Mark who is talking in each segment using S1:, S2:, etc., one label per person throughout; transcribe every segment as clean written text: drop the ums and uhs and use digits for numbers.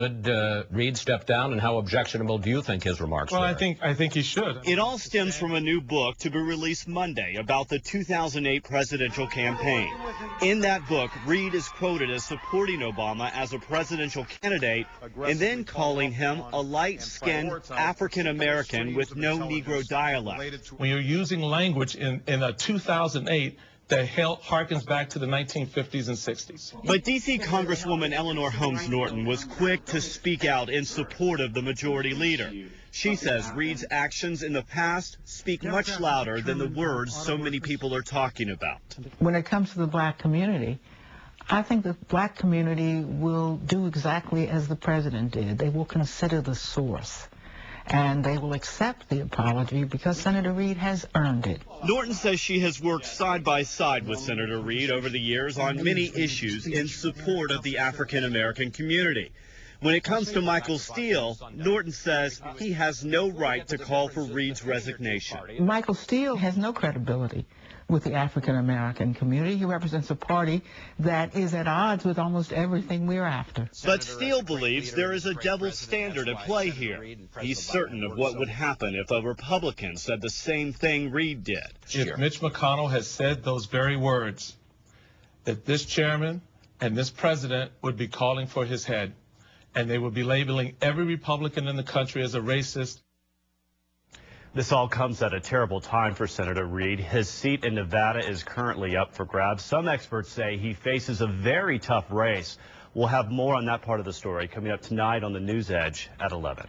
S1: Did Reid step down, and how objectionable do you think his remarks were?
S2: I think he should.
S3: It all stems from a new book to be released Monday about the 2008 presidential campaign. In that book, Reid is quoted as supporting Obama as a presidential candidate and then calling him a light-skinned African-American with no Negro dialect.
S2: When you're using language in a 2008 that harkens back to the 1950s and 60s.
S3: But D.C. Congresswoman Eleanor Holmes Norton was quick to speak out in support of the majority leader. She says Reid's actions in the past speak much louder than the words so many people are talking about.
S4: When it comes to the black community, I think the black community will do exactly as the president did. They will consider the source, and they will accept the apology because Senator Reid has earned it.
S3: Norton says she has worked side by side with Senator Reid over the years on many issues in support of the African-American community. When it comes to Michael Steele, Norton says he has no right to call for Reid's resignation.
S4: Michael Steele has no credibility with the African-American community. He represents a party that is at odds with almost everything we're after.
S3: But Steele believes there is a double standard at play here. He's certain of what would happen if a Republican said the same thing Reid did.
S2: If Mitch McConnell has said those very words, that this chairman and this president would be calling for his head, and they would be labeling every Republican in the country as a racist.
S3: This all comes at a terrible time for Senator Reid. His seat in Nevada is currently up for grabs. Some experts say he faces a very tough race. We'll have more on that part of the story coming up tonight on the News Edge at 11.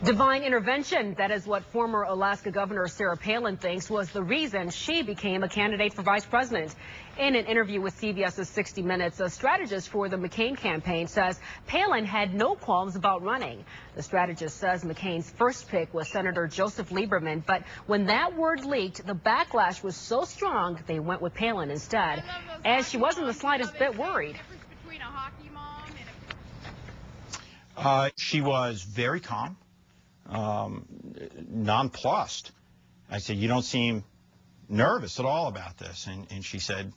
S5: Divine intervention, that is what former Alaska Governor Sarah Palin thinks was the reason she became a candidate for vice president. In an interview with CBS's 60 Minutes, a strategist for the McCain campaign says Palin had no qualms about running. The strategist says McCain's first pick was Senator Joseph Lieberman, but when that word leaked, the backlash was so strong they went with Palin instead, as she wasn't the slightest bit worried.
S6: She was very calm. Nonplussed. I said, you don't seem nervous at all about this. And she said,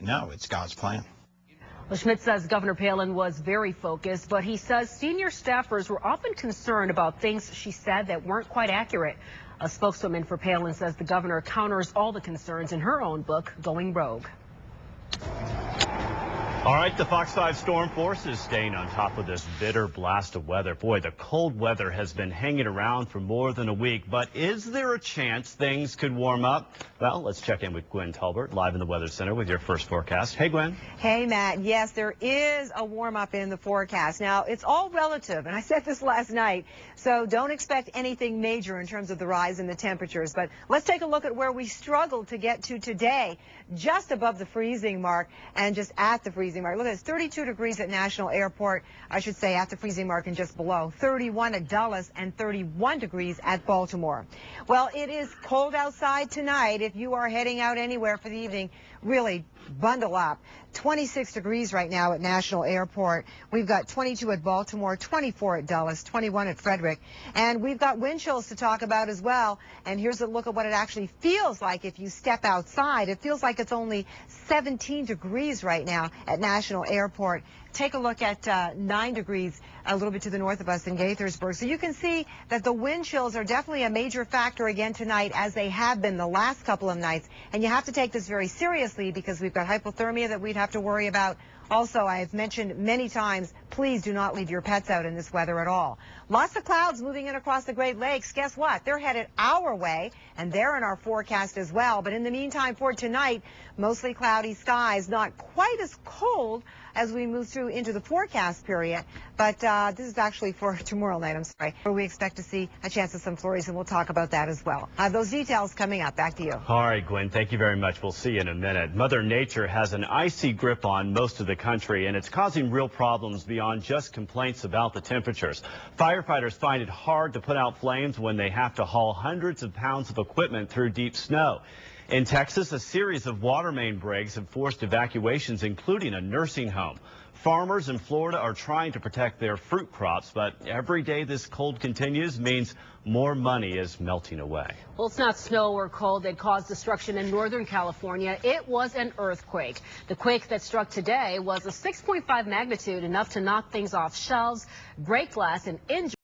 S6: no, it's God's plan.
S5: Well, Schmidt says Governor Palin was very focused, but he says senior staffers were often concerned about things she said that weren't quite accurate. A spokeswoman for Palin says the governor counters all the concerns in her own book, Going Rogue.
S3: All right, the Fox 5 storm force is staying on top of this bitter blast of weather. Boy, the cold weather has been hanging around for more than a week, but is there a chance things could warm up? Well, let's check in with Gwen Talbert, live in the Weather Center with your first forecast. Hey, Gwen.
S7: Hey, Matt. Yes, there is a warm up in the forecast. Now, it's all relative, and I said this last night, so don't expect anything major in terms of the rise in the temperatures. But let's take a look at where we struggled to get to today, just above the freezing mark and just at the freezing mark. Look at this, 32 degrees at National Airport, I should say at the freezing mark and just below, 31 at Dulles and 31 degrees at Baltimore. Well, it is cold outside tonight. If you are heading out anywhere for the evening, really bundle up. 26 degrees right now at National Airport. We've got 22 at Baltimore, 24 at Dulles, 21 at Frederick. And we've got wind chills to talk about as well. And here's a look at what it actually feels like if you step outside. It feels like it's only 17 degrees right now at National Airport. Take a look at 9 degrees a little bit to the north of us in Gaithersburg. So you can see that the wind chills are definitely a major factor again tonight, as they have been the last couple of nights. And you have to take this very seriously because we've got hypothermia that we'd have to worry about. Also, I've mentioned many times, please do not leave your pets out in this weather at all. Lots of clouds moving in across the Great Lakes. Guess what? They're headed our way, and they're in our forecast as well. But in the meantime, for tonight, mostly cloudy skies, not quite as cold as we move through into the forecast period. But this is actually for tomorrow night, I'm sorry, where we expect to see a chance of some flurries, and we'll talk about that as well. Those details coming up. Back to you.
S3: All right, Gwen, thank you very much. We'll see you in a minute. Mother Nature has an icy grip on most of the country, and it's causing real problems beyond just complaints about the temperatures. Firefighters find it hard to put out flames when they have to haul hundreds of pounds of equipment through deep snow. In Texas, a series of water main breaks have forced evacuations, including a nursing home. Farmers in Florida are trying to protect their fruit crops, but every day this cold continues means more money is melting away.
S5: Well, it's not snow or cold that caused destruction in Northern California. It was an earthquake. The quake that struck today was a 6.5 magnitude, enough to knock things off shelves, break glass, and injure